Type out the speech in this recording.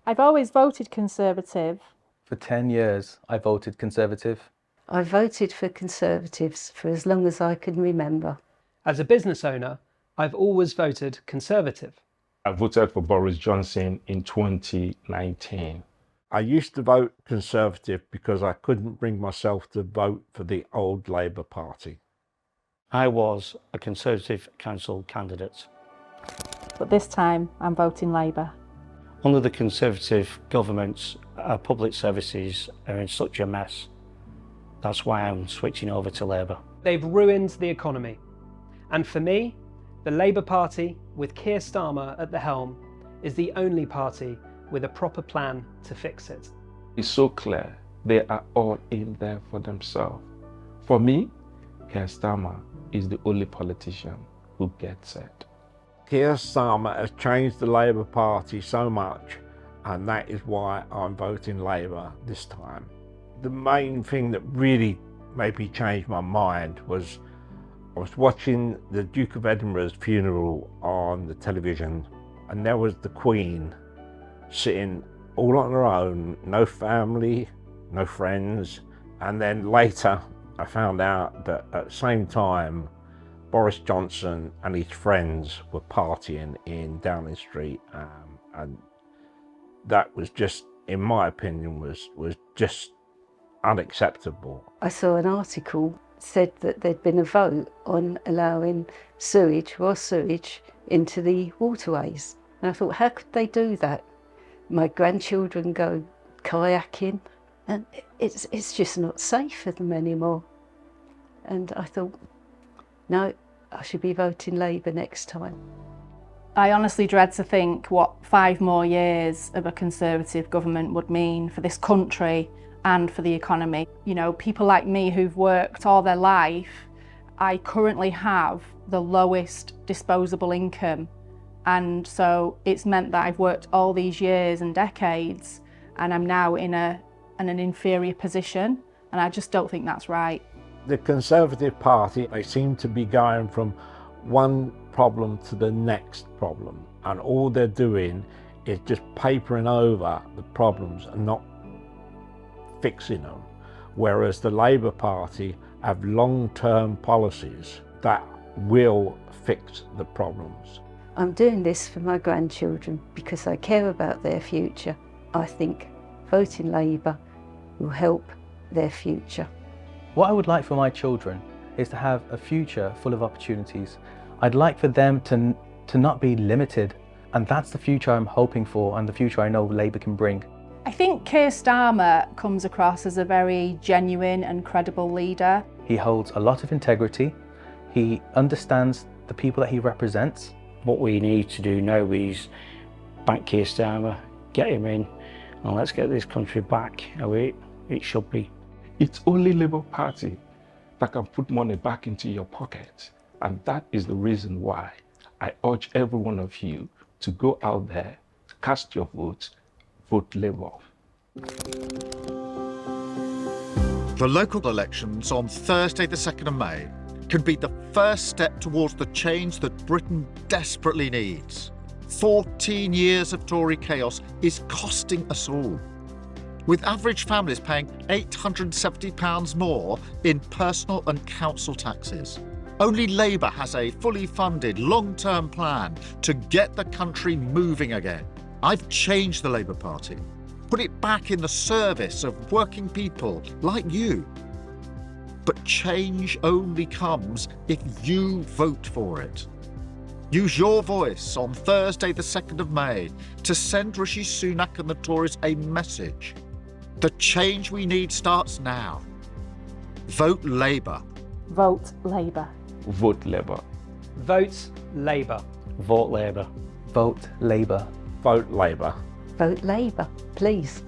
I've always voted Conservative. For 10 years, I voted Conservative. I voted for Conservatives for as long as I can remember. As a business owner, I've always voted Conservative. I voted for Boris Johnson in 2019. I used to vote Conservative because I couldn't bring myself to vote for the old Labour Party. I was a Conservative council candidate. But this time I'm voting Labour. Under the Conservative government, our public services are in such a mess. That's why I'm switching over to Labour. They've ruined the economy. And for me, the Labour Party, with Keir Starmer at the helm, is the only party with a proper plan to fix it. It's so clear they are all in there for themselves. For me, Keir Starmer is the only politician who gets it. Keir Starmer has changed the Labour Party so much, and that is why I'm voting Labour this time. The main thing that really made me change my mind was I was watching the Duke of Edinburgh's funeral on the television, and there was the Queen sitting all on her own, no family, no friends. And then later I found out that at the same time Boris Johnson and his friends were partying in Downing Street, and that was just, in my opinion, was just unacceptable. I saw an article said that there'd been a vote on allowing raw sewage into the waterways. And I thought, how could they do that? My grandchildren go kayaking, and it's just not safe for them anymore. And I thought, no, I should be voting Labour next time. I honestly dread to think what 5 more years of a Conservative government would mean for this country and for the economy. You know, people like me who've worked all their life, I currently have the lowest disposable income. And so it's meant that I've worked all these years and decades, and I'm now in an inferior position, and I just don't think that's right. The Conservative Party, they seem to be going from one problem to the next problem, and all they're doing is just papering over the problems and not fixing them. Whereas the Labour Party have long-term policies that will fix the problems. I'm doing this for my grandchildren because I care about their future. I think voting Labour will help their future. What I would like for my children is to have a future full of opportunities. I'd like for them to not be limited, and that's the future I'm hoping for and the future I know Labour can bring. I think Keir Starmer comes across as a very genuine and credible leader. He holds a lot of integrity. He understands the people that he represents. What we need to do now is back Keir Starmer, get him in, and let's get this country back how it should be. It's only Labour Party that can put money back into your pocket. And that is the reason why I urge every one of you to go out there, cast your vote, vote Labour. The local elections on Thursday the 2nd of May can be the first step towards the change that Britain desperately needs. 14 years of Tory chaos is costing us all, with average families paying £870 more in personal and council taxes. Only Labour has a fully funded long-term plan to get the country moving again. I've changed the Labour Party, put it back in the service of working people like you. But change only comes if you vote for it. Use your voice on Thursday the 2nd of May to send Rishi Sunak and the Tories a message. The change we need starts now. Vote Labour. Vote Labour. Vote Labour. Vote Labour. Vote Labour. Vote Labour. Vote Labour. Vote Labour, please.